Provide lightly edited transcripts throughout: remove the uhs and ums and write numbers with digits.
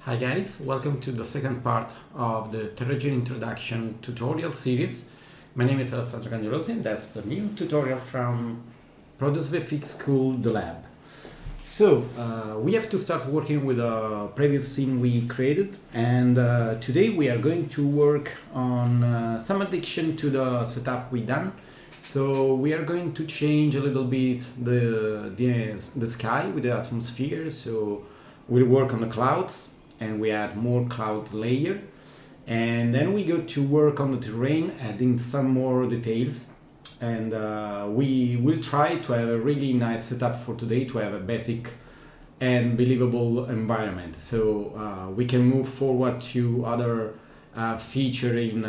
Hi guys, welcome to the second part of the Terragen introduction tutorial series. My name is Alessandro Cangelosi and that's the new tutorial from Produce VFX School TheLab. So we have to start working with a previous scene we created, and today we are going to work on some addition to the setup we done. So we are going to change a little bit the sky with the atmosphere. So we'll work on the clouds and we add more cloud layer, and then we go to work on the terrain, adding some more details, and we will try to have a really nice setup for today to have a basic and believable environment, so we can move forward to other feature in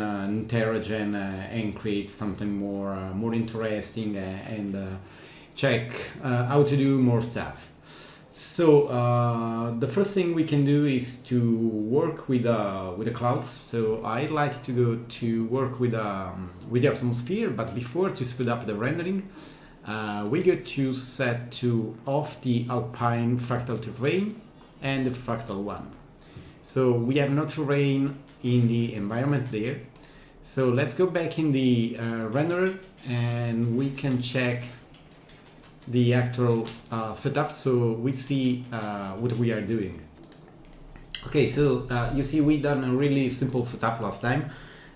Terragen and create something more interesting and check how to do more stuff. So the first thing we can do is to work with the clouds. So I like to go to work with the atmosphere, but before, to speed up the rendering, we go to set to off the alpine fractal terrain and the fractal one. So we have no terrain in the environment there. So let's go back in the renderer and we can check the actual setup, so we see what we are doing. Okay, so you see we done a really simple setup last time,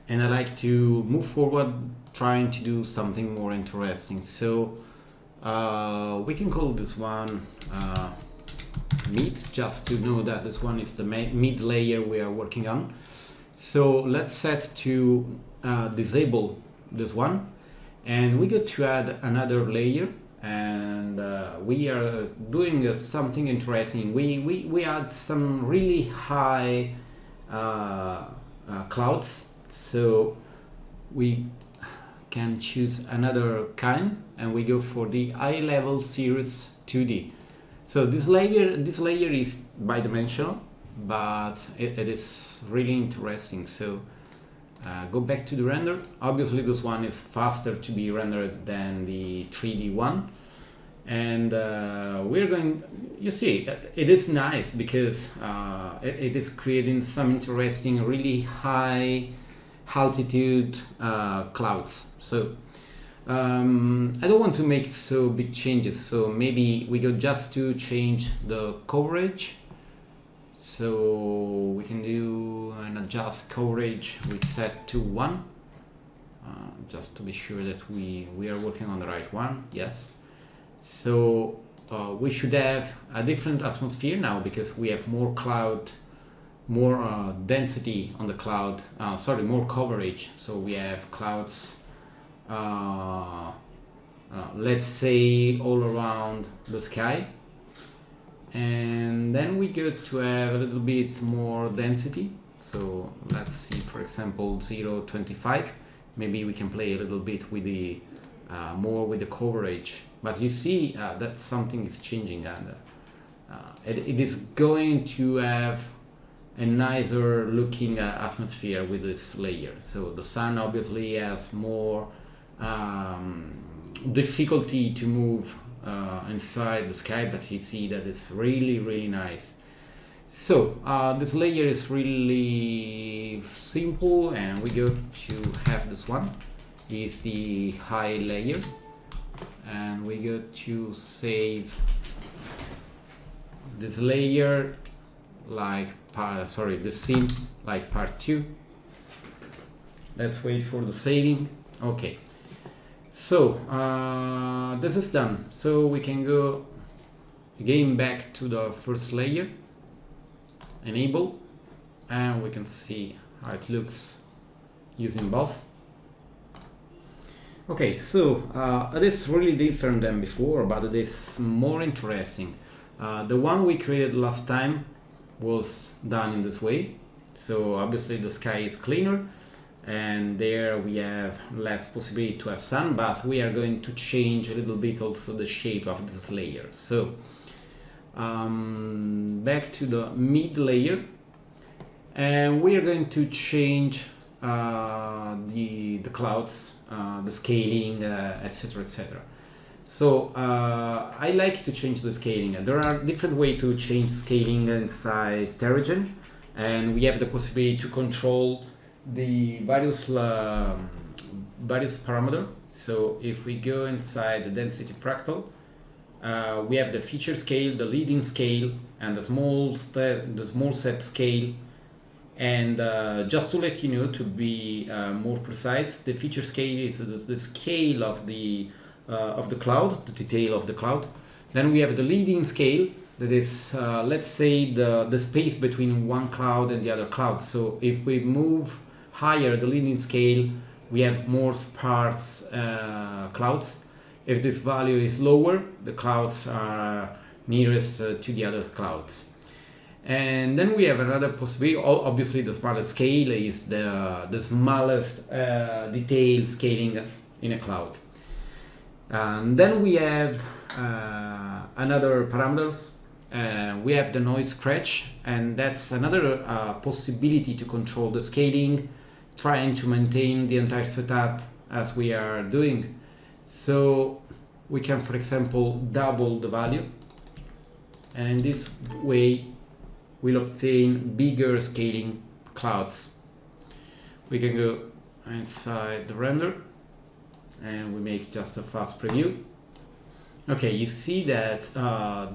and I like to move forward trying to do something more interesting. So we can call this one mid, just to know that this one is the mid layer we are working on. So let's set to disable this one, and we get to add another layer, and we are doing something interesting. We add some really high clouds, so we can choose another kind and we go for the eye level series 2D. So this layer is bidimensional, but it is really interesting. So go back to the render. Obviously this one is faster to be rendered than the 3D one, and we're going, you see, it is nice because it is creating some interesting really high altitude clouds. So I don't want to make so big changes, so maybe we go just to change the coverage. So we can do an adjust coverage, we set to 1, just to be sure that we are working on the right one. Yes. So we should have a different atmosphere now because we have more cloud, more density on the cloud, more coverage. So we have clouds, let's say all around the sky. And then we go to have a little bit more density. So let's see, for example, 0.25. Maybe we can play a little bit with the more with the coverage. But you see that something is changing, and it is going to have a nicer looking atmosphere with this layer. So the sun obviously has more difficulty to move inside the sky, but you see that it's really nice. So this layer is really simple, and we go to have this one is the high layer, and we go to save this layer like the scene like part 2. Let's wait for the saving. Okay, so this is done, so we can go again back to the first layer, enable, and we can see how it looks using both. Okay, so it is really different than before, but it is more interesting. The one we created last time was done in this way, so obviously the sky is cleaner, and there we have less possibility to have sun, but we are going to change a little bit also the shape of this layer. So back to the mid layer, and we are going to change the clouds, the scaling, etc. So I like to change the scaling. There are different ways to change scaling inside Terragen. and we have the possibility to control the various parameters. So if we go inside the density fractal, we have the feature scale, the leading scale, and the small set scale. And just to let you know, to be more precise, the feature scale is the scale of the cloud, the detail of the cloud. Then we have the leading scale, that is, let's say, the space between one cloud and the other cloud. So if we move higher the leading scale, we have more sparse clouds. If this value is lower, the clouds are nearest to the other clouds. And then we have another possibility. Obviously, the smallest scale is the smallest detail scaling in a cloud. And then we have another parameters. We have the noise scratch, and that's another possibility to control the scaling, trying to maintain the entire setup as we are doing. So we can, for example, double the value, and this way we'll obtain bigger scaling clouds. We can go inside the render and we make just a fast preview. Okay, you see that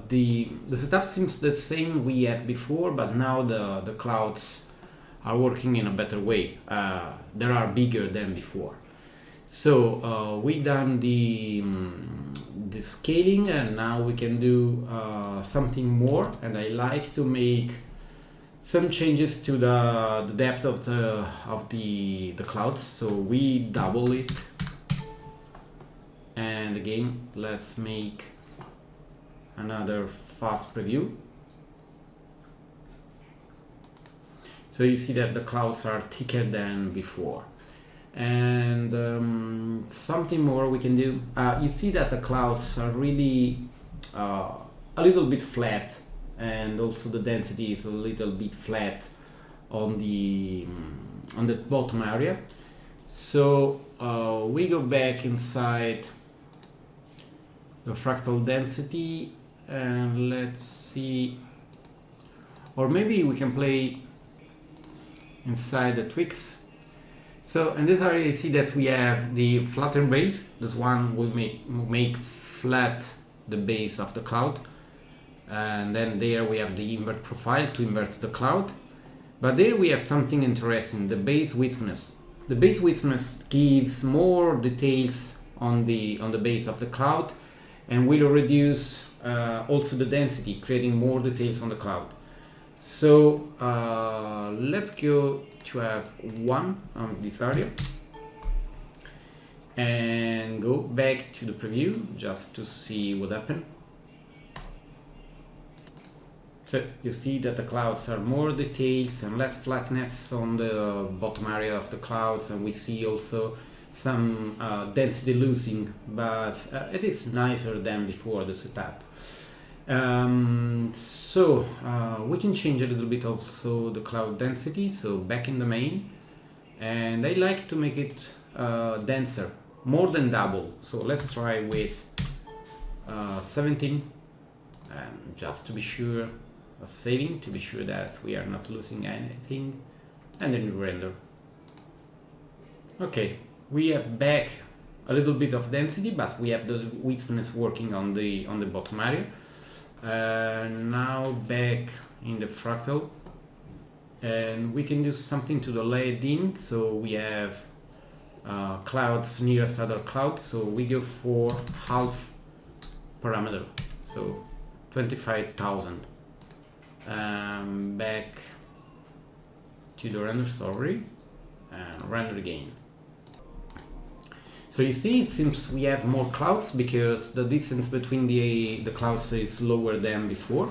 the setup seems the same we had before, but now the clouds are working in a better way. They are bigger than before. So we done the scaling, and now we can do something more. And I like to make some changes to the depth of the clouds. So we double it. And again, let's make another fast preview. So you see that the clouds are thicker than before. And something more we can do. You see that the clouds are really a little bit flat, and also the density is a little bit flat on the bottom area. So we go back inside the fractal density, and let's see, or maybe we can play inside the tweaks. So in this area you see that we have the flatten base. This one will make flat the base of the cloud, and then there we have the invert profile to invert the cloud. But there we have something interesting, the base wispness. The base wispness gives more details on the base of the cloud, and will reduce also the density, creating more details on the cloud. So let's go to have one on this area and go back to the preview just to see what happened. So you see that the clouds are more details and less flatness on the bottom area of the clouds, and we see also some density losing, but it is nicer than before the setup. So we can change a little bit also the cloud density. So back in the main, and I like to make it denser, more than double. So let's try with 17, and just to be sure, a saving to be sure that we are not losing anything, and then render. Okay, we have back a little bit of density, but we have the wispness working on the bottom area. Now back in the fractal, and we can do something to the leading. So we have clouds nearest other cloud, so we go for half parameter, so 25,000. Back to the render, sorry, and render again. So you see, it seems we have more clouds because the distance between the clouds is lower than before,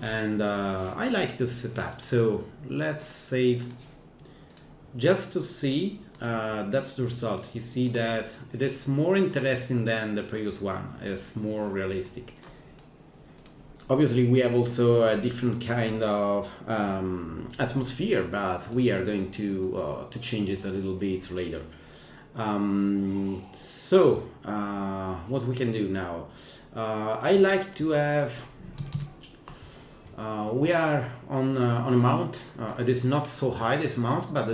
and I like this setup. So let's save just to see. That's the result. You see that it is more interesting than the previous one. It's more realistic. Obviously we have also a different kind of atmosphere, but we are going to change it a little bit later. So what we can do now, I like to have We are on a mount. It is not so high, this mount, but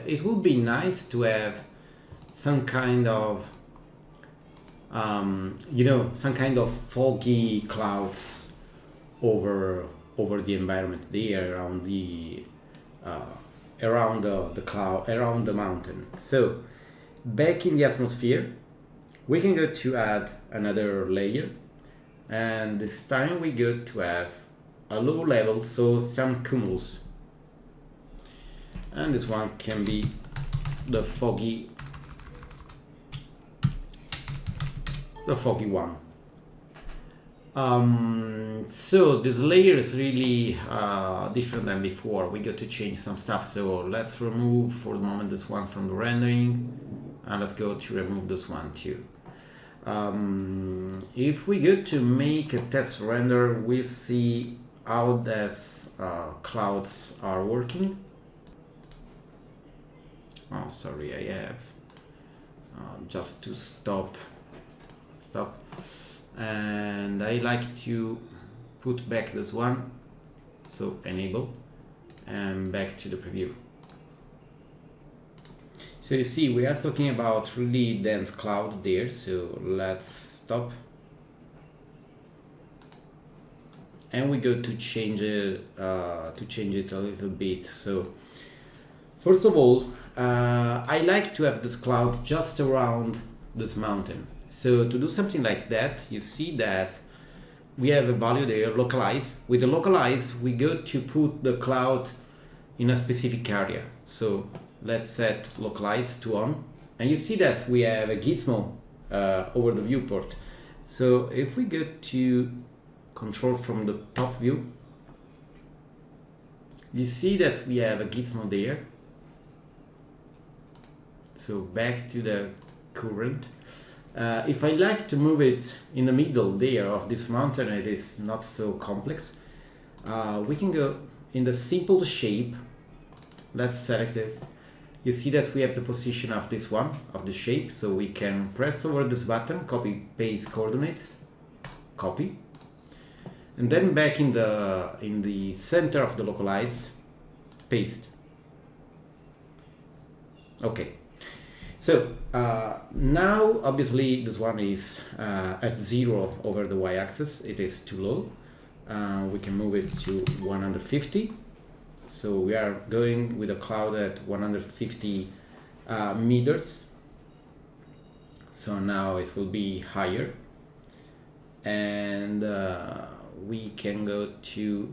it would be nice to have some kind of some kind of foggy clouds over the environment there around the cloud, around the mountain. So back in the atmosphere, we can go to add another layer, and this time we go to have a low level, so some cumulus, and this one can be the foggy one. So this layer is really different than before. We got to change some stuff, so let's remove for the moment this one from the rendering, and let's go to remove this one too. If we go to make a test render, we'll see how these clouds are working. Oh, sorry, I have just to stop, and I like to put back this one, so enable, and back to the preview. So you see, we are talking about really dense cloud there, so let's stop. And we go to change it a little bit. So first of all, I like to have this cloud just around this mountain. So to do something like that, you see that we have a value there, localize. With the localize, we go to put the cloud in a specific area. So let's set localize to on, and you see that we have a gizmo over the viewport. So if we go to control from the top view, you see that we have a gizmo there. So back to the current. If I like to move it in the middle there of this mountain, it is not so complex. We can go in the simple shape. Let's select it. You see that we have the position of this one, of the shape, so we can press over this button, copy paste coordinates, copy, and then back in the center of the localize, paste. Okay. So now obviously this one is at 0 over the y-axis. It is too low. We can move it to 150. So we are going with a cloud at 150 meters. So now it will be higher, and we can go to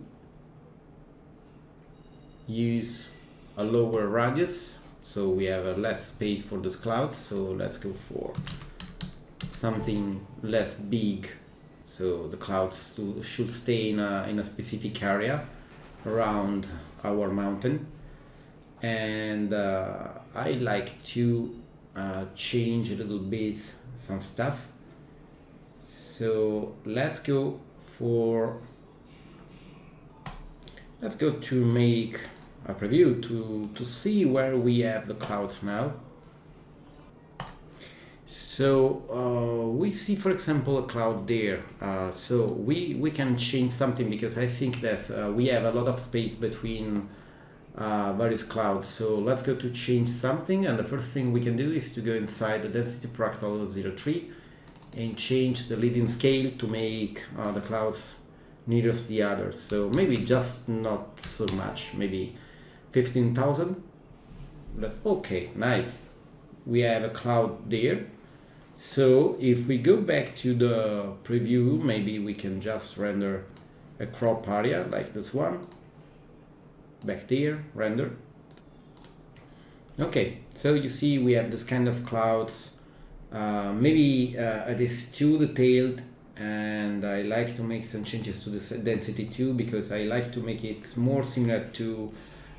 use a lower radius. So we have a less space for this cloud, so let's go for something less big. So the clouds should stay in a specific area around our mountain. And I like to change a little bit some stuff. So let's go to make a preview to see where we have the clouds now. So we see, for example, a cloud there. So we can change something, because I think that we have a lot of space between various clouds. So let's go to change something, and the first thing we can do is to go inside the density fractal 03 and change the leading scale to make the clouds nearest the others. So maybe just not so much, maybe 15,000. That's okay, nice. We have a cloud there. So if we go back to the preview, maybe we can just render a crop area like this one. Back there, render. Okay, so you see we have this kind of clouds. Maybe it is too detailed, and I like to make some changes to the density too, because I like to make it more similar to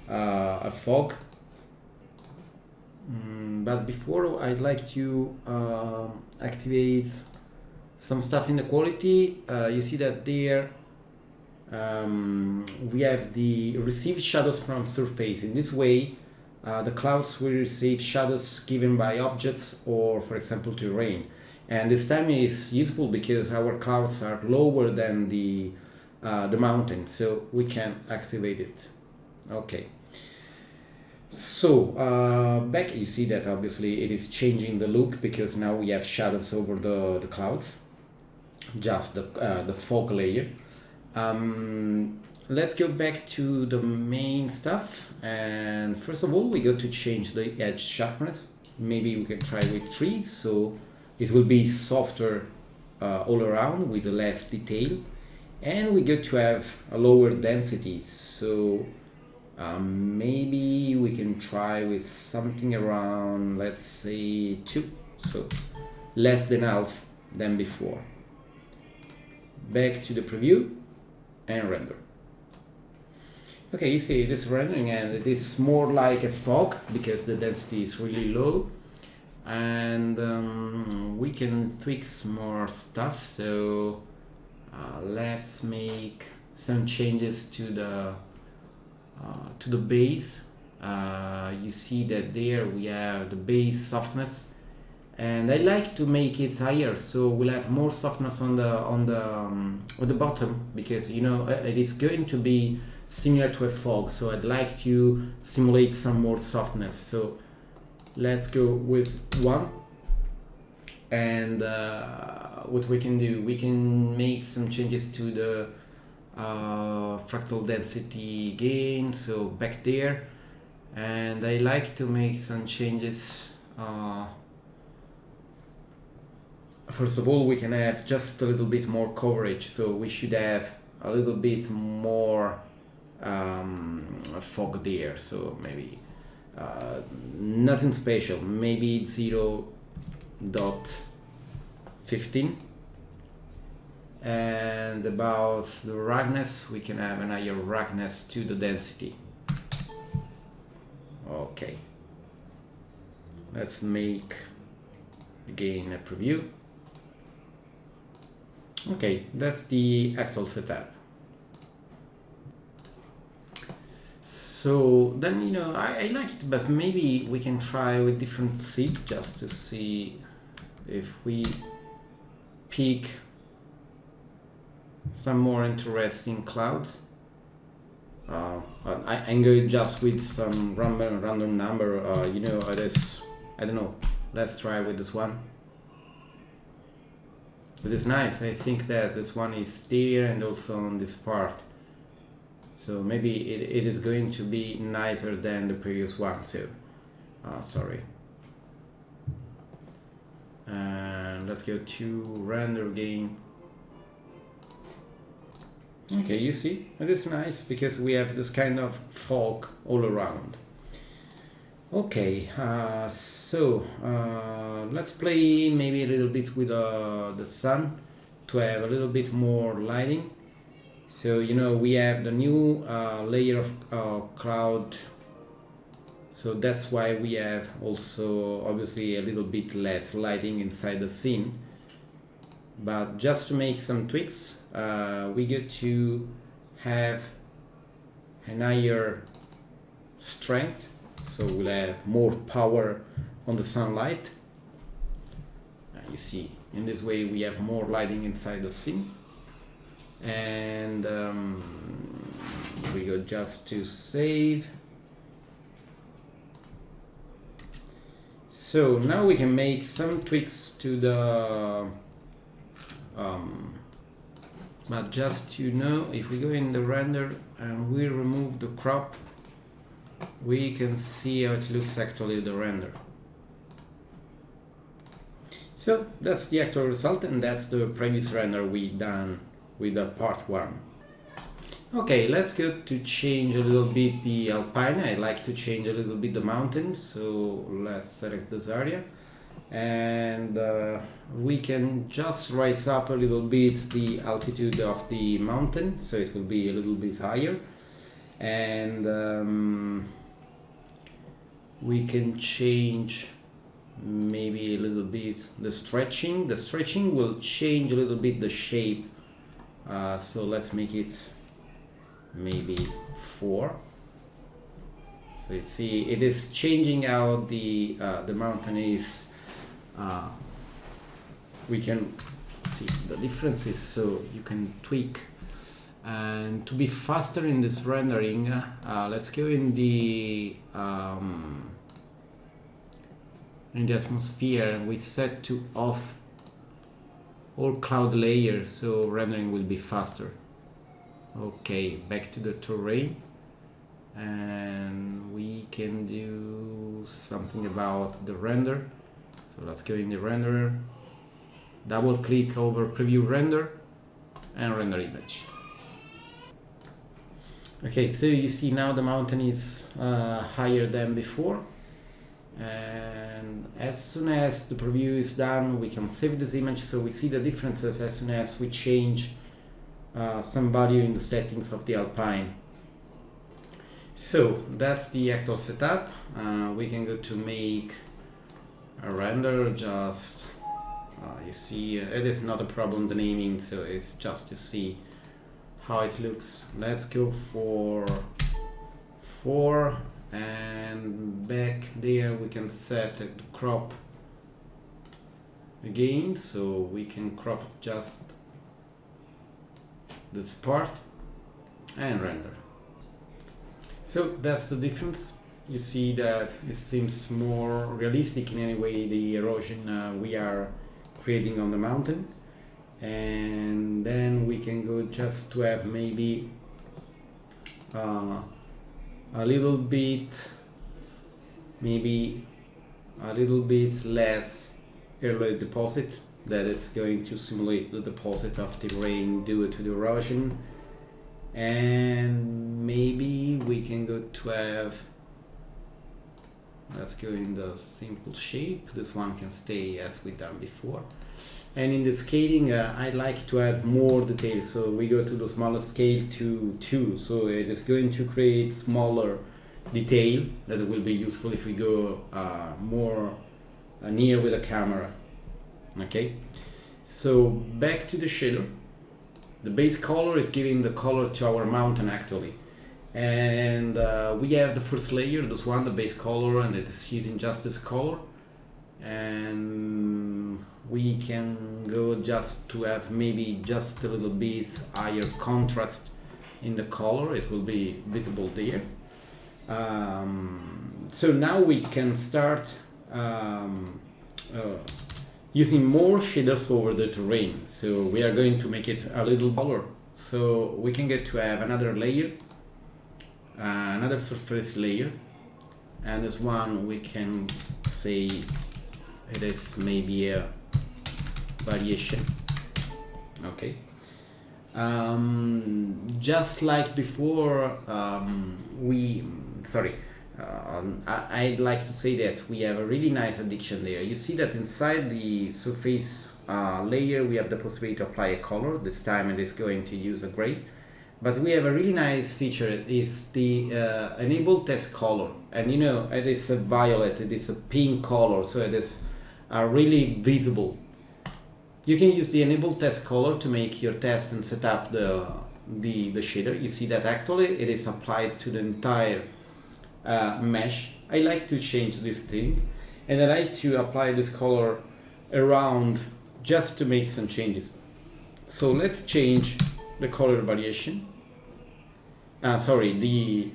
a fog. But before, I'd like to activate some stuff in the quality. You see that there we have the received shadows from surface. In this way, the clouds will receive shadows given by objects or, for example, terrain. And this time is useful because our clouds are lower than the the mountain, so we can activate it. Okay. So back, you see that obviously it is changing the look because now we have shadows over the clouds, just the fog layer. Let's go back to the main stuff, and first of all we go to change the edge sharpness. Maybe we can try with 3, so it will be softer all around with less detail, and we go to have a lower density, so maybe we can try with something around, let's say 2, so less than half than before. Back to the preview and render. Okay, you see this rendering, and it is more like a fog because the density is really low, and we can fix more stuff. So let's make some changes to the base. You see that there we have the base softness, and I like to make it higher, so we'll have more softness on the bottom, because you know it is going to be similar to a fog, so I'd like to simulate some more softness. So let's go with 1, and what we can do, we can make some changes to the fractal density gain, so back there, and I like to make some changes. First of all, we can have just a little bit more coverage, so we should have a little bit more fog there, so maybe nothing special, maybe 0.15. And about the roughness, we can have an higher roughness to the density. Okay, let's make again a preview. Okay, that's the actual setup. So then, you know, I like it, but maybe we can try with different seed just to see if we pick some more interesting clouds. I'm going just with some random number, you know, this, I don't know, let's try with this one. It is nice. I think that this one is there and also on this part, so maybe it is going to be nicer than the previous one. So sorry, and let's go to render again. Okay, you see, it is nice because we have this kind of fog all around. Okay, so let's play maybe a little bit with the sun to have a little bit more lighting. So, you know, we have the new layer of cloud, so that's why we have also obviously a little bit less lighting inside the scene. But just to make some tweaks, we get to have an higher strength, so we'll have more power on the sunlight. You see, in this way we have more lighting inside the scene, and we go just to save. So now we can make some tweaks to the but just to know, if we go in the render and we remove the crop, we can see how it looks actually the render. So that's the actual result, and that's the previous render we done with the part 1. Okay, let's go to change a little bit the alpine. I like to change a little bit the mountain, so let's select this area, and we can just raise up a little bit the altitude of the mountain, so it will be a little bit higher, and we can change maybe a little bit the stretching. The stretching will change a little bit the shape, so let's make it maybe 4. So you see it is changing how the mountain is. We can see the differences, so you can tweak And to be faster in this rendering, let's go in the atmosphere, and we set to off all cloud layers so rendering will be faster. Okay, back to the terrain, and we can do something about the render. So let's go in the renderer, double click over preview render and render image. Okay, so you see now the mountain is higher than before, and as soon as the preview is done we can save this image, so we see the differences as soon as we change some value in the settings of the Alpine. So that's the actual setup. We can go to make a render, just you see it is not a problem, the naming, so it's just to see how it looks. Let's go for 4, and back there we can set it to crop again, so we can crop just this part and render. So that's the difference. You see that it seems more realistic in any way, the erosion we are creating on the mountain. And then we can go just to have maybe a little bit less early deposit that is going to simulate the deposit of the rain due to the erosion. And maybe we can go to have, let's go in the simple shape, this one can stay as we done before. And in the scaling, I like to add more details, so we go to the smallest scale to 2, so it is going to create smaller detail that will be useful if we go more near with the camera. Okay, so back to the shader. The base color is giving the color to our mountain actually, and we have the first layer, this one, the base color, and it is using just this color. And we can go just to have maybe just a little bit higher contrast in the color, it will be visible there. So now we can start using more shaders over the terrain. So we are going to make it a little color, so we can get to have another layer, another surface layer, and this one we can say it is maybe a variation. Okay, just like before, I'd like to say that we have a really nice addition there. You see that inside the surface layer we have the possibility to apply a color. This time it is going to use a gray, but we have a really nice feature, is the enable test color, and you know, it is a violet, it is a pink color, so it is really visible. You can use the enable test color to make your test and set up the shader. You see that actually it is applied to the entire mesh. I like to change this thing, and I like to apply this color around just to make some changes. So let's change the color variation, the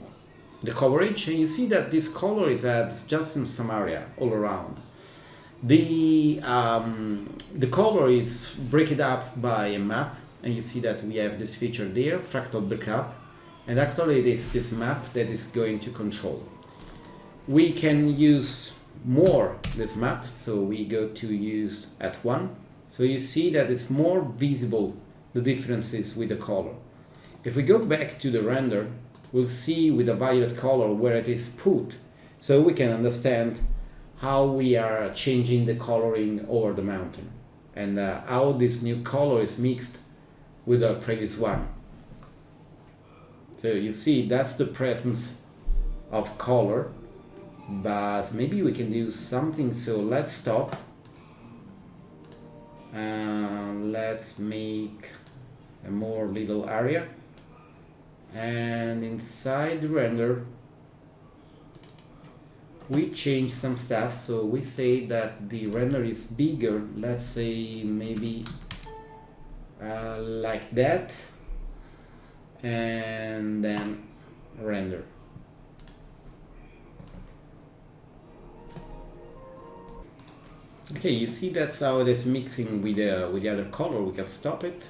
coverage, and you see that this color is at just in some area all around. The color is break up by a map, and you see that we have this feature there, fractal breakup, and actually it is this map that is going to control. We can use more this map, so we go to use at 1, so you see that it's more visible the differences with the color. If we go back to the render, we'll see with the violet color where it is put, so we can understand how we are changing the coloring over the mountain, and how this new color is mixed with the previous one. So you see that's the presence of color, but maybe we can do something. So let's stop, let's make a more little area, and inside the render we change some stuff. So we say that the render is bigger, let's say maybe like that, and then render. Okay, you see that's how it is mixing with the other color. We can stop it.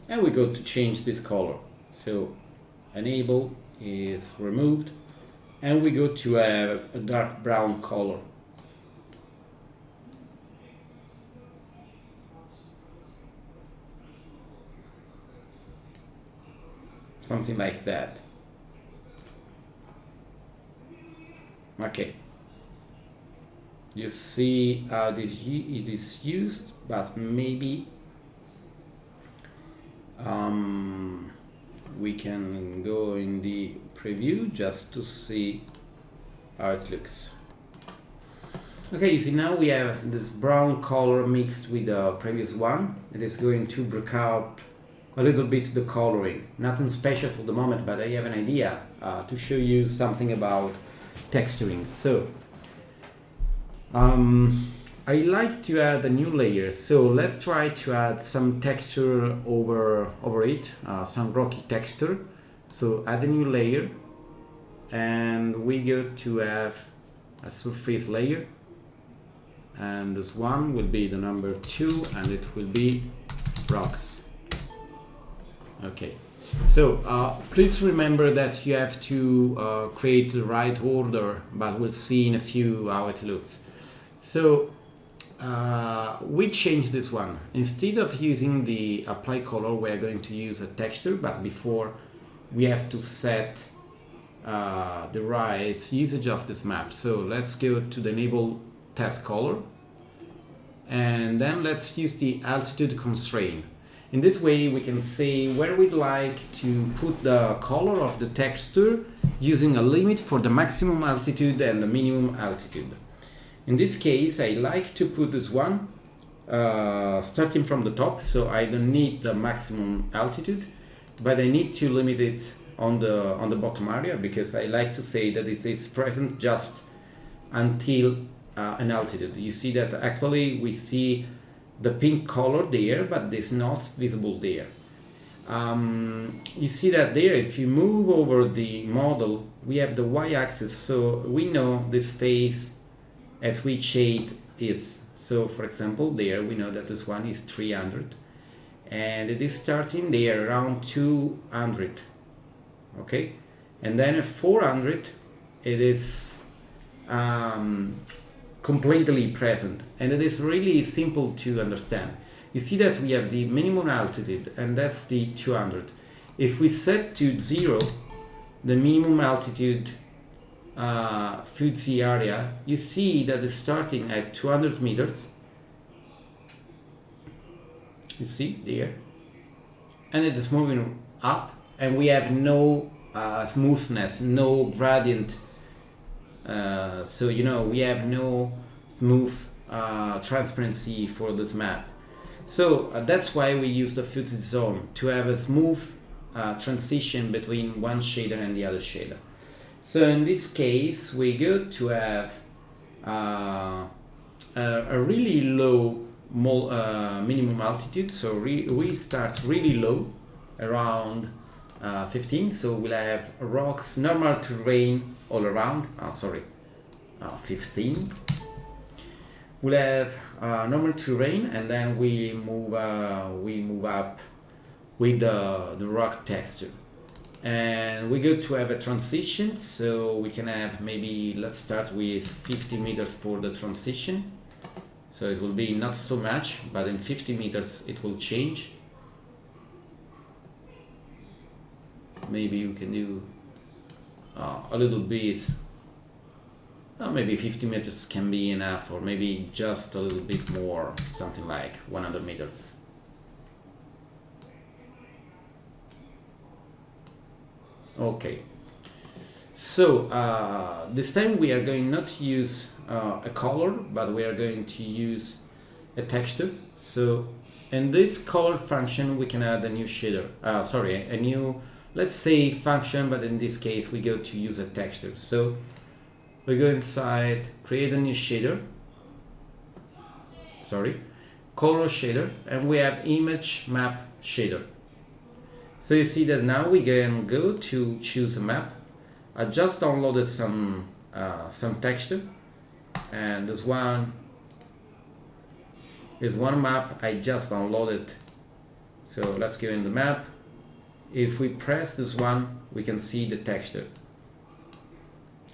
And we go to change this color. So enable is removed. And we go to a dark brown color. Something like that. Okay. You see how it is used, but maybe we can go in the preview just to see how it looks. Okay, you see now we have this brown color mixed with the previous one. It is going to break up a little bit the coloring. Nothing special for the moment, but I have an idea to show you something about texturing. So I like to add a new layer, so let's try to add some texture over it, some rocky texture. So add a new layer, and we go to have a surface layer, and this one will be the number 2, and it will be rocks. Okay, so please remember that you have to create the right order, but we'll see in a few how it looks. So we change this one. Instead of using the apply color, we are going to use a texture, but before we have to set the right usage of this map. So let's go to the enable test color, and then let's use the altitude constraint. In this way we can say where we'd like to put the color of the texture using a limit for the maximum altitude and the minimum altitude. In this case, I like to put this one starting from the top, so I don't need the maximum altitude, but I need to limit it on the bottom area, because I like to say that it is present just until an altitude. You see that actually we see the pink color there, but it's not visible there. You see that there, if you move over the model, we have the y-axis, so we know this phase at which shade is. So for example, there we know that this one is 300, and it is starting there around 200. Okay, and then at 400 it is completely present, and it is really simple to understand. You see that we have the minimum altitude, and that's the 200. If we set to 0 the minimum altitude FTSE area, you see that it's starting at 200 meters. You see there, and it is moving up, and we have no smoothness, no gradient. So you know, we have no smooth transparency for this map. So that's why we use the FTSE zone, to have a smooth transition between one shader and the other shader. So in this case, we go to have a really low minimum altitude. So we start really low, around 15. So we'll have rocks, normal terrain all around. 15. We'll have normal terrain, and then we move up with the rock texture. And we go to have a transition, so we can have maybe, let's start with 50 meters for the transition. So it will be not so much, but in 50 meters it will change. Maybe you can do a little bit, maybe 50 meters can be enough, or maybe just a little bit more, something like 100 meters. Okay, so this time we are going not to use a color, but we are going to use a texture. So in this color function we can add a new shader, a new, let's say, function, but in this case we go to use a texture. So we go inside, create a new shader, color shader, and we have image map shader. So you see that now we can go to choose a map. I just downloaded some texture, and this one is one map I just downloaded. So let's go in the map. If we press this one, we can see the texture.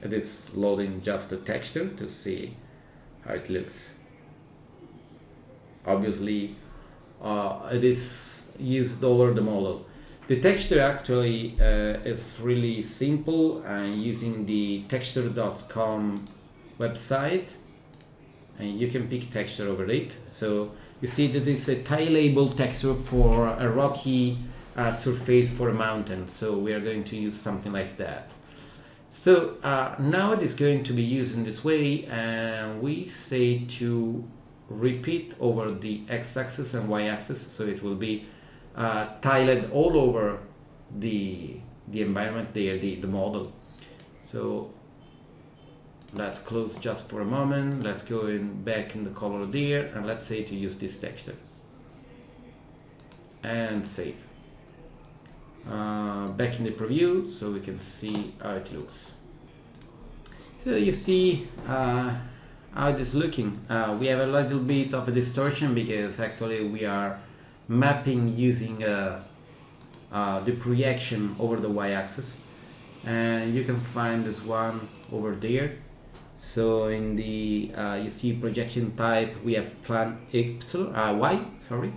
It is loading just the texture to see how it looks. Obviously, it is used over the model. The texture actually is really simple, and using the texture.com website, and you can pick texture over it. So you see that it's a tile-label texture for a rocky surface for a mountain. So we are going to use something like that. So now it is going to be used in this way, and we say to repeat over the x-axis and y-axis, so it will be tiled all over the environment there, the model. So let's close just for a moment. Let's go back in the color there, and let's say to use this texture and save. Back in the preview so we can see how it looks. So you see how it is looking. We have a little bit of a distortion because actually we are mapping using the projection over the y-axis, and you can find this one over there. So in the you see projection type, we have plan y, sorry.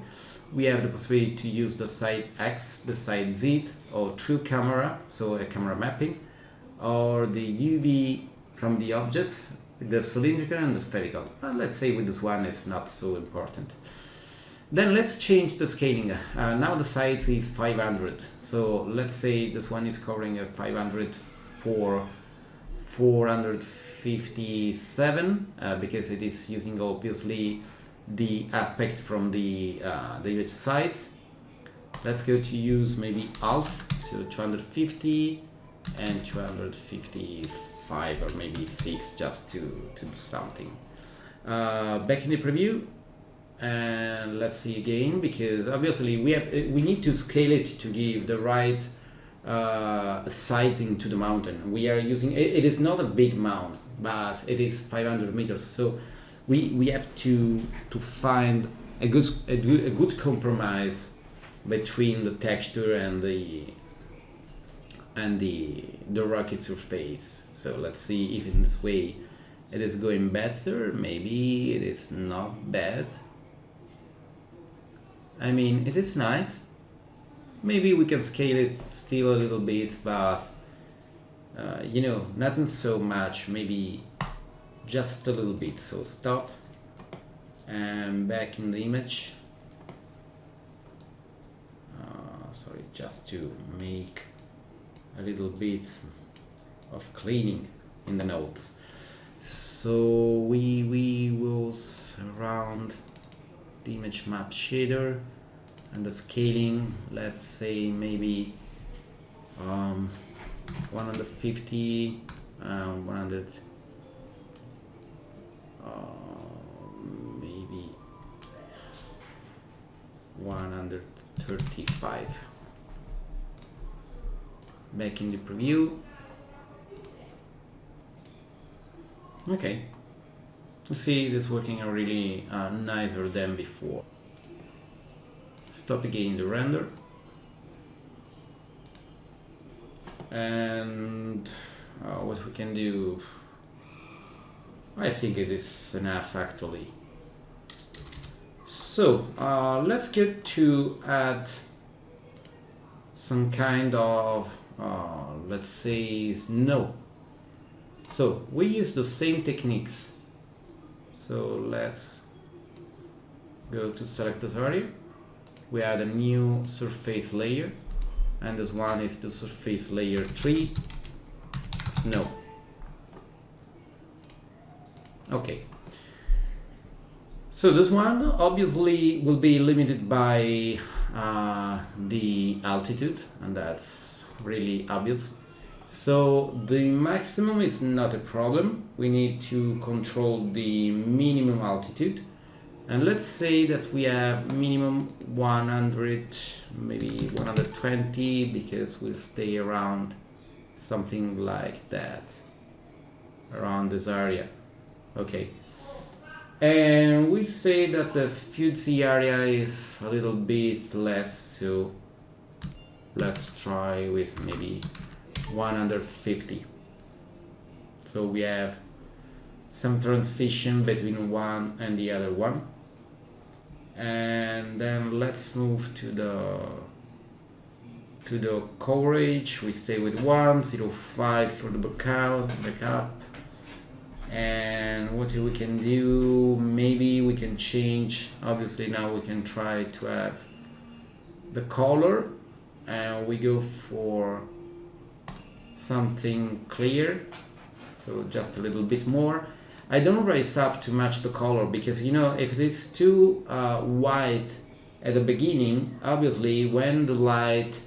We have the possibility to use the side X, the side Z, or true camera, so a camera mapping, or the UV from the objects, the cylindrical and the spherical. Let's say with this one it's not so important. Then let's change the scaling. Now the size is 500, so let's say this one is covering a 500 for 457 because it is using obviously the aspect from the image sides. Let's go to use maybe half, so 250 and 255 or maybe 6 just to do something. Back in the preview, and let's see again, because obviously we need to scale it to give the right sizing to the mountain. We are using it is not a big mount, but it is 500 meters, so we have to find a good compromise between the texture and the rocky surface. So let's see if in this way it is going better. Maybe it is not bad. I mean, it is nice. Maybe we can scale it still a little bit, but you know, nothing so much. Maybe just a little bit. So stop and back in the image. Sorry, just to make a little bit of cleaning in the nodes. So we will surround the image map shader and the scaling. Let's say maybe 150, 100. Maybe 135. Back in the preview. Okay, you see this working really nicer than before. Stop again the render, and what we can do, I think it is enough actually. So let's get to add some kind of let's say snow. So we use the same techniques. So let's go to select this area. We add a new surface layer, and this one is the surface layer 3, snow. Okay. So this one obviously will be limited by the altitude, and that's really obvious. So the maximum is not a problem. We need to control the minimum altitude, And let's say that we have minimum 100, maybe 120, because we'll stay around something like that, around this area. Okay. And we say that the fuzzy area is a little bit less, so let's try with maybe 150. So we have some transition between one and the other one. And then let's move to the coverage. We stay with 105 for the backup. And what we can do, maybe we can change. Obviously now we can try to have the color, and we go for something clear, so just a little bit more. I don't raise up to match the color, because you know, if it is too white at the beginning, obviously when the light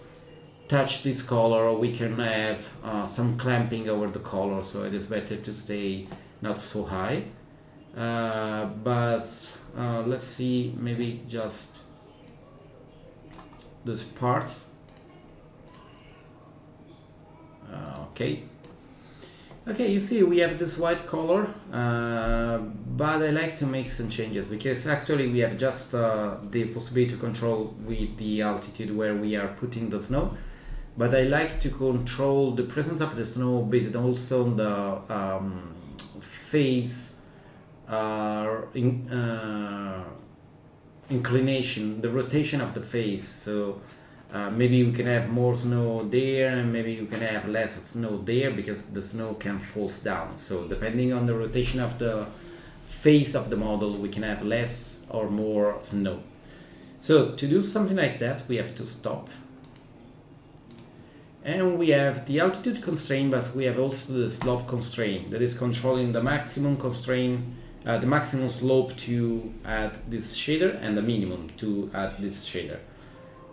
touch this color we can have some clamping over the color, so it is better to stay not so high. But let's see, maybe just this part. Okay, you see we have this white color, but I like to make some changes, because actually we have just the possibility to control with the altitude where we are putting the snow, but I like to control the presence of the snow based also on the phase inclination, the rotation of the phase. So maybe we can have more snow there, and maybe we can have less snow there, because the snow can fall down. So depending on the rotation of the face of the model, we can have less or more snow. So to do something like that, we have to stop. And we have the altitude constraint, but we have also the slope constraint, that is controlling the maximum constraint, the maximum slope to add this shader, and the minimum to add this shader.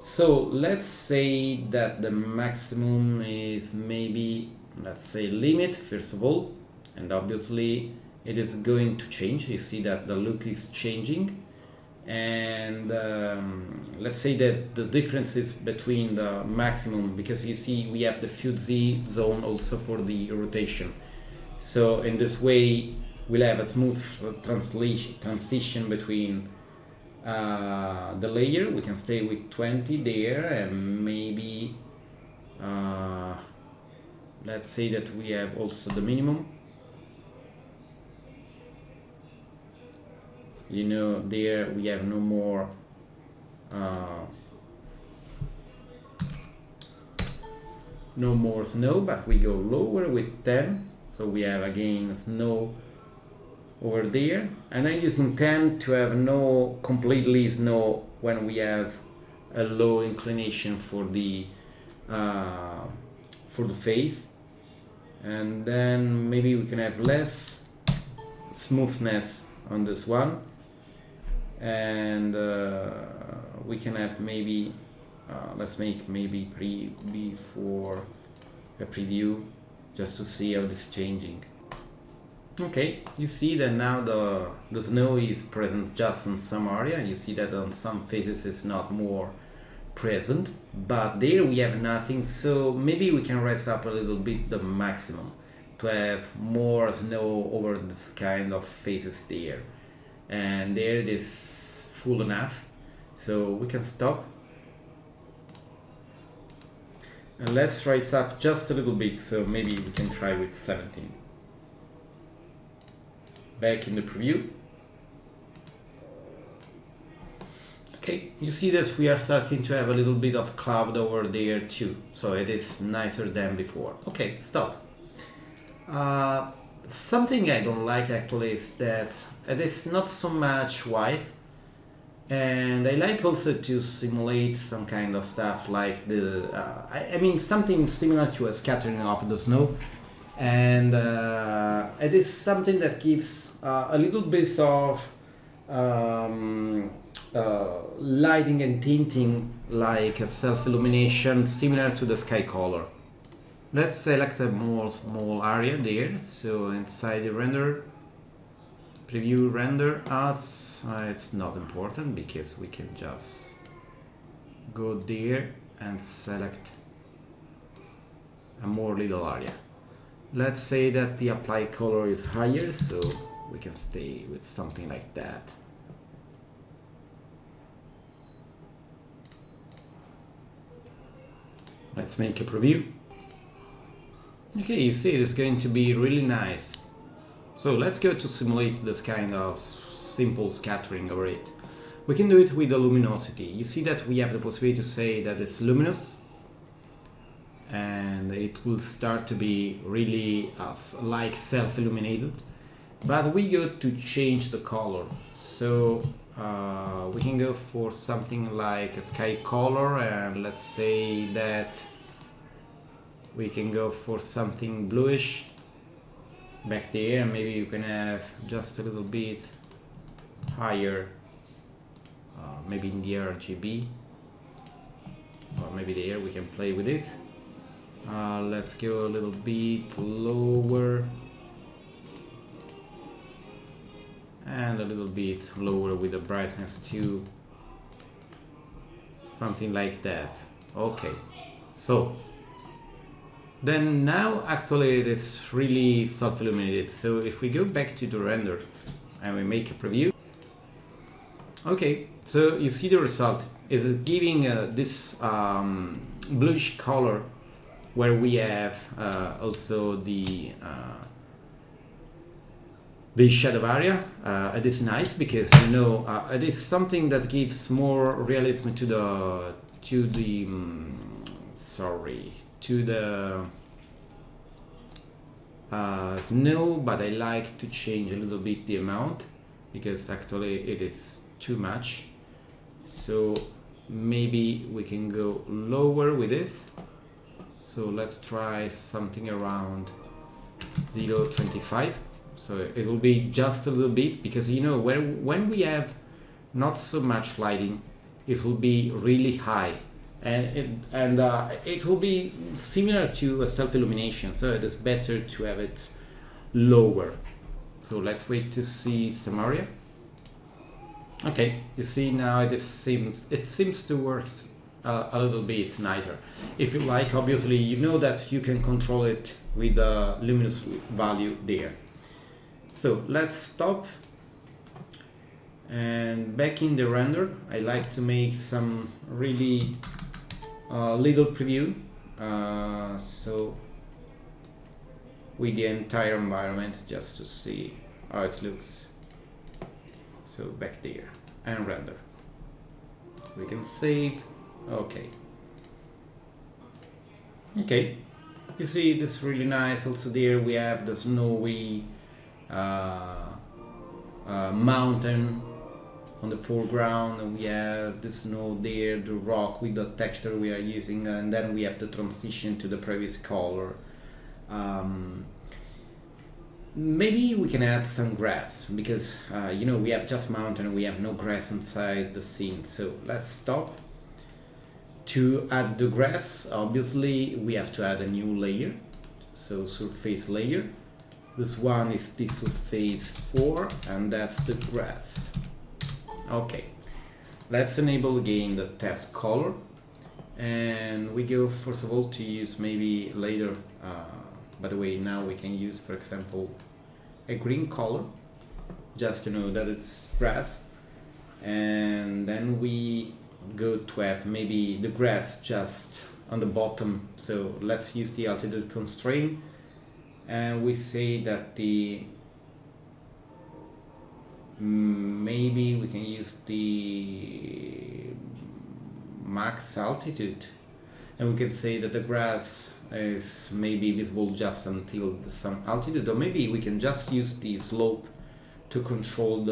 So let's say that the maximum is maybe, let's say, limit first of all, and obviously it is going to change. You see that the look is changing, and let's say that the difference is between the maximum, because you see we have the fuzzy zone also for the rotation. So in this way we'll have a smooth transition between the layer. We can stay with 20 there, and maybe let's say that we have also the minimum. You know, there we have no more snow, but we go lower with 10, so we have again snow over there, and I'm using 10 to have no completely snow when we have a low inclination for the face, and then maybe we can have less smoothness on this one, and we can have maybe let's make maybe before a preview just to see how this is changing. Okay, you see that now the snow is present just in some area. You see that on some faces it's not more present, but there we have nothing, so maybe we can raise up a little bit the maximum to have more snow over this kind of faces there, and there it is full enough, so we can stop. And let's raise up just a little bit, so maybe we can try with 17. Back in the preview. Okay, you see that we are starting to have a little bit of cloud over there too, so it is nicer than before. Okay, stop. Something I don't like actually is that it is not so much white, and I like also to simulate some kind of stuff like the I mean something similar to a scattering of the snow, and it is something that gives a little bit of lighting and tinting, like a self-illumination similar to the sky color. Let's select a more small area there, so inside the render, preview render adds, it's not important because we can just go there and select a more little area. Let's say that the apply color is higher, so we can stay with something like that. Let's make a preview. Okay, you see it's going to be really nice. So let's go to simulate this kind of simple scattering over it. We can do it with the luminosity. You see that we have the possibility to say that it's luminous, and it will start to be really like self-illuminated. But we go to change the color. So we can go for something like a sky color, and let's say that we can go for something bluish back there. Maybe you can have just a little bit higher, maybe in the RGB, or maybe there we can play with it. Let's go a little bit lower and a little bit lower with the brightness too, something like that. Okay, so then now actually it is really self-illuminated. So if we go back to the render and we make a preview, okay, so you see the result is giving this bluish color, where we have also the shadow area. It is nice because, you know, it is something that gives more realism to the snow, but I like to change a little bit the amount because actually it is too much. So maybe we can go lower with it. So let's try something around 0.25. So it will be just a little bit, because, you know, when we have not so much lighting, it will be really high, and it will be similar to a self-illumination. So it is better to have it lower. So let's wait to see some area. Okay, you see now it seems to work a little bit nicer. If you like, obviously, you know that you can control it with the luminous value there. So let's stop, and back in the render I like to make some really little preview, so with the entire environment, just to see how it looks. So back there and render, we can save. Okay, you see this really nice. Also there we have the snowy mountain on the foreground, and we have the snow there, the rock with the texture we are using, and then we have the transition to the previous color. Maybe we can add some grass, because you know, we have just mountain, we have no grass inside the scene. So let's stop. To add the grass, obviously we have to add a new layer, so surface layer. This one is the surface 4, and that's the grass. Okay, let's enable again the test color, and we go first of all to use maybe later, by the way, now we can use, for example, a green color, just to know that it's grass. And then we go to have maybe the grass just on the bottom. So let's use the altitude constraint, and we say that the maybe we can use the max altitude, and we can say that the grass is maybe visible just until some altitude, or maybe we can just use the slope to control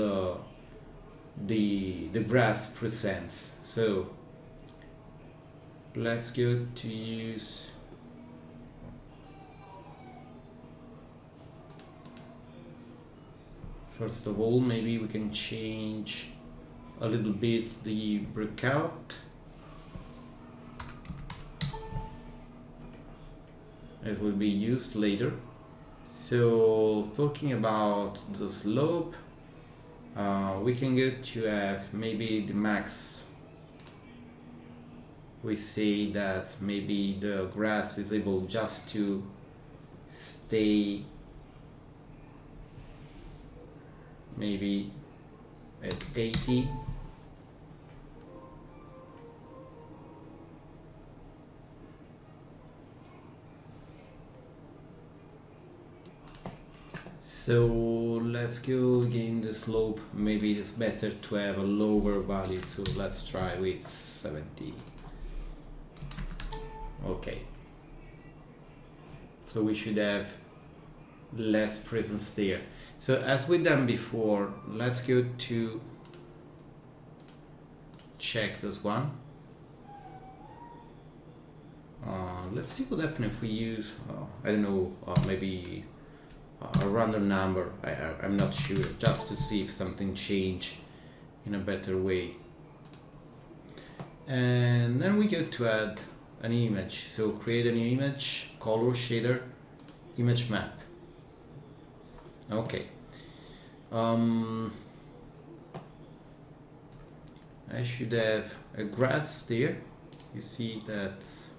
the grass presence. So let's go to use first of all, maybe we can change a little bit the breakout. It will be used later. So talking about the slope, we can go to have maybe the max. We say that maybe the grass is able just to stay maybe at 80. So let's go again the slope. Maybe it's better to have a lower value, so let's try with 70. Okay, so we should have less presence there. So as we done before, let's go to check this one. Let's see what happens if we use I don't know, maybe a random number. I'm not sure, just to see if something changed in a better way. And then we go to add an image. So create a new image, color shader, image map. Okay. I should have a grass there. You see that's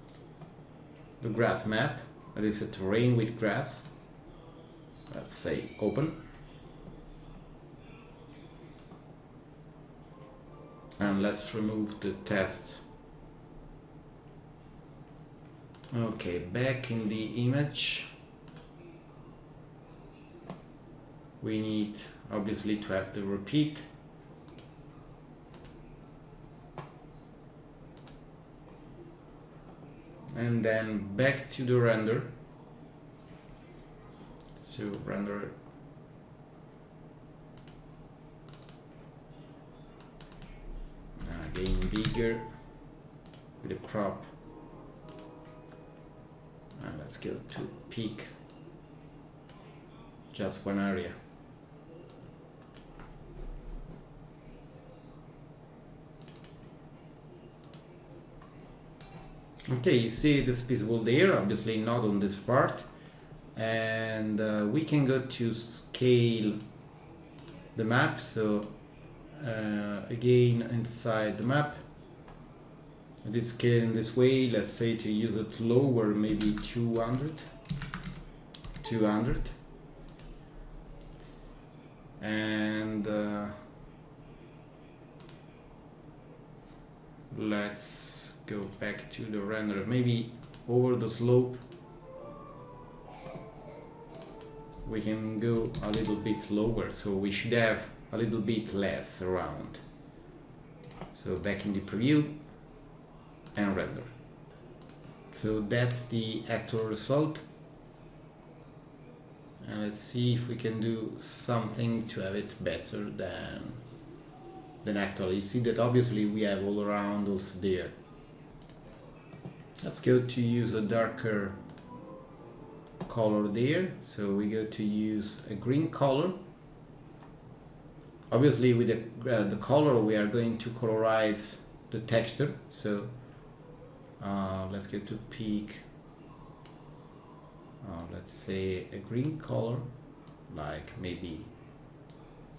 the grass map. That is a terrain with grass. Let's say open. And let's remove the test. Okay, back in the image. We need obviously to have the repeat. And then back to the render. So render again bigger with a crop. And let's go to peak just one area. Okay, you see this visible there, obviously not on this part. And we can go to scale the map. So again inside the map, it is scaled in this way. Let's say to use it lower, maybe 200. And let's go back to the render, maybe over the slope. We can go a little bit lower, so we should have a little bit less around. So back in the preview and render. So that's the actual result. And let's see if we can do something to have it better than actually. You see that obviously we have all around also there. Let's go to use a darker color there. So we go to use a green color. Obviously with the color we are going to colorize the texture. So let's go to peak. Let's say a green color, like maybe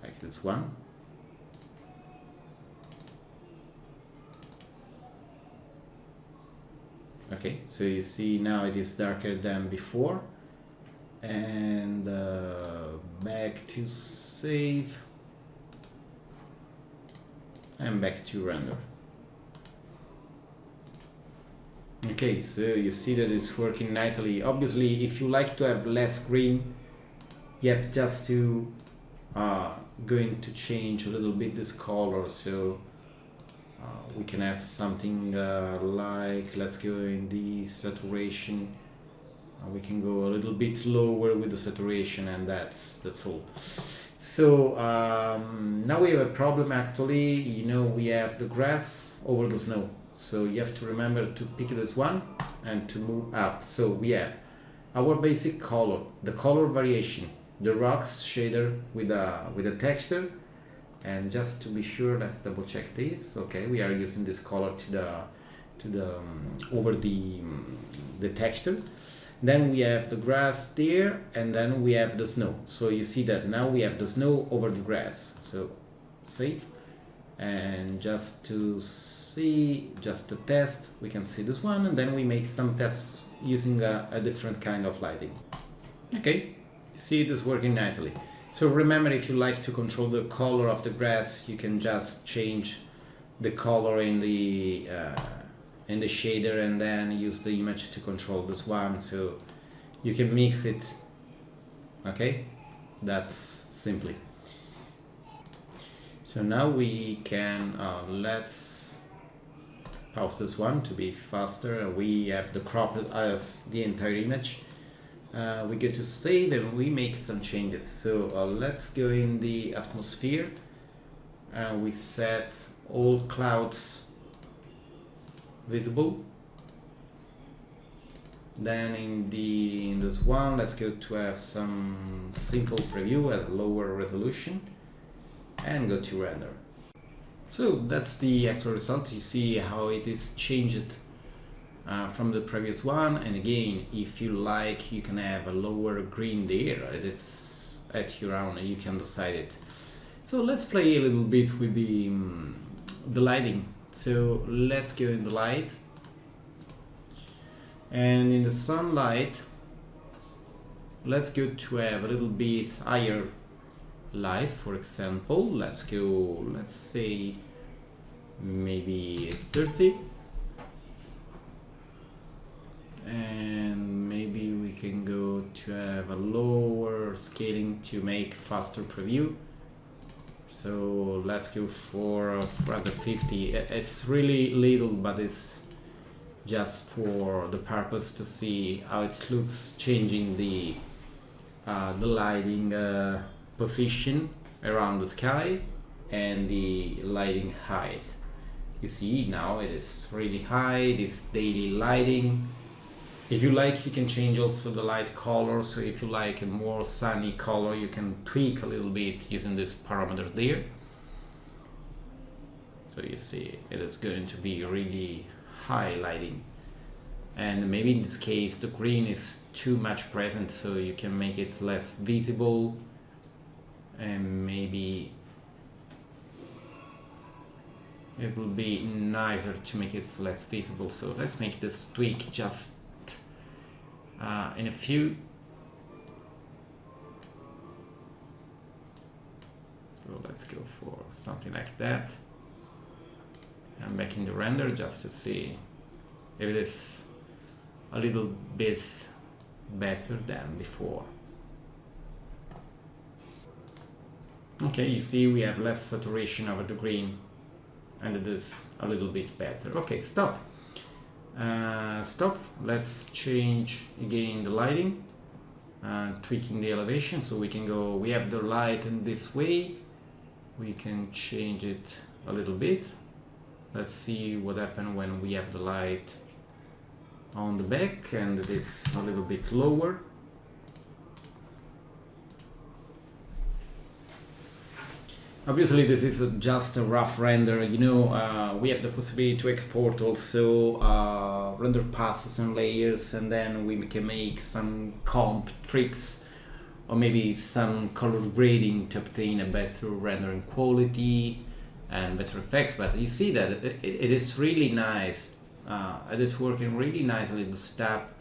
like this one. Okay, so you see now it is darker than before. And back to save and back to render. Okay, so you see that it's working nicely. Obviously, if you like to have less green, you have just to going to change a little bit this color. So we can have something like, let's go in the saturation. We can go a little bit lower with the saturation, and that's all. So now we have a problem actually. You know, we have the grass over the snow. So you have to remember to pick this one and to move up. So we have our basic color, the color variation, the rocks shader with a texture. And just to be sure, let's double check this. Okay, we are using this color to the over the texture. Then we have the grass there, and then we have the snow. So you see that now we have the snow over the grass. So save. And just to see, just to test, we can see this one, and then we make some tests using a different kind of lighting. Okay, see it is working nicely. So remember, if you like to control the color of the grass, you can just change the color in the shader and then use the image to control this one, so you can mix it. Okay, that's simply. So now we can let's pause this one to be faster. We have the cropped as the entire image. We go to save and we make some changes. So let's go in the atmosphere and we set all clouds visible. Then in this one, let's go to have some simple preview at lower resolution and go to render. So that's the actual result. You see how it is changed from the previous one, and again, if you like, you can have a lower green there. It is at your own, you can decide it. So let's play a little bit with the lighting. So let's go in the light, and in the sunlight, let's go to have a little bit higher light. For example, let's say maybe 30. And maybe we can go to have a lower scaling to make faster preview. So let's go for 50. It's really little, but it's just for the purpose to see how it looks changing the lighting position around the sky and the lighting height. You see now it is really high, this daily lighting. If you like, you can change also the light color. So if you like a more sunny color, you can tweak a little bit using this parameter there. So you see it is going to be really high lighting. And maybe in this case the green is too much present, so you can make it less visible, and maybe it will be nicer to make it less visible. So let's make this tweak just in a few. So let's go for something like that. I'm back in the render just to see if it is a little bit better than before. Okay, you see we have less saturation over the green and it is a little bit better. Okay, stop. Stop. Let's change again the lighting, tweaking the elevation. So we can go, we have the light in this way, we can change it a little bit. Let's see what happens when we have the light on the back and it is a little bit lower. Obviously this is just a rough render, you know. We have the possibility to export also render passes and layers, and then we can make some comp tricks or maybe some color grading to obtain a better rendering quality and better effects. But you see that it is really nice. It is working really nicely, the step.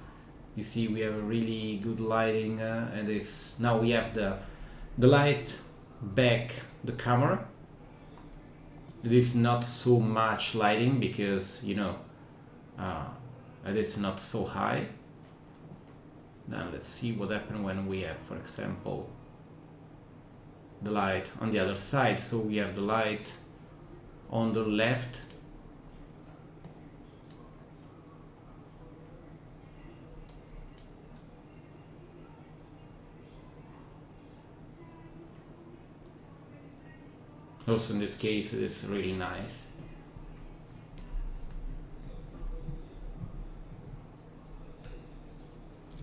You see we have a really good lighting, and now we have the light back the camera. It is not so much lighting because, you know, it is not so high. Now let's see what happens when we have, for example, the light on the other side. So we have the light on the left, also in this case it is really nice.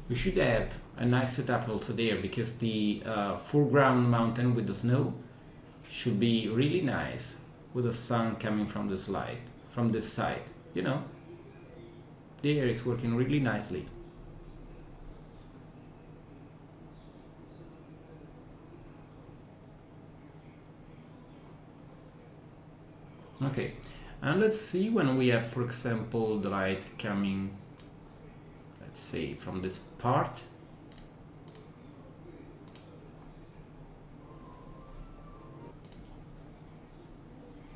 We should have a nice setup also there, because the foreground mountain with the snow should be really nice with the sun coming from this light, from this side, you know. There is working really nicely. Okay, and let's see when we have, for example, the light coming, let's say, from this part.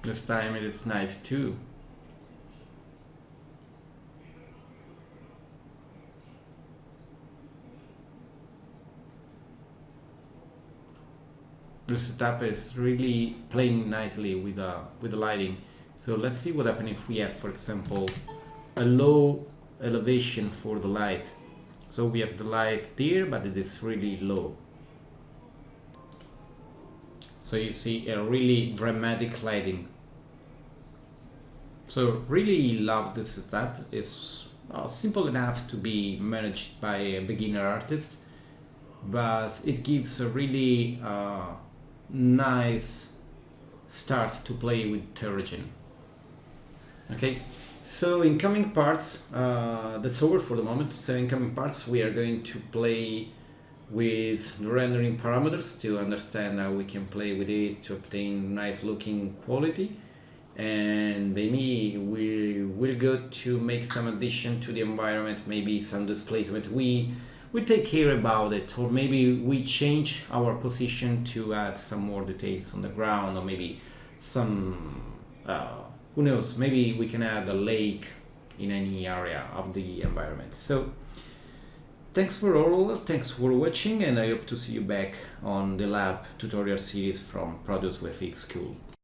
This time it is nice too. The setup is really playing nicely with the lighting. So let's see what happens if we have, for example, a low elevation for the light. So we have the light there, but it is really low. So you see a really dramatic lighting. So really love this setup. It's simple enough to be managed by a beginner artist, but it gives a really nice start to play with Terragen. Okay, so in coming parts, that's over for the moment. So in coming parts we are going to play with the rendering parameters to understand how we can play with it to obtain nice looking quality, and maybe we will go to make some addition to the environment, maybe some displacement. We take care about it, or maybe we change our position to add some more details on the ground, or maybe some who knows, maybe we can add a lake in any area of the environment. So thanks for all, thanks for watching, and I hope to see you back on the lab tutorial series from Produce with X School.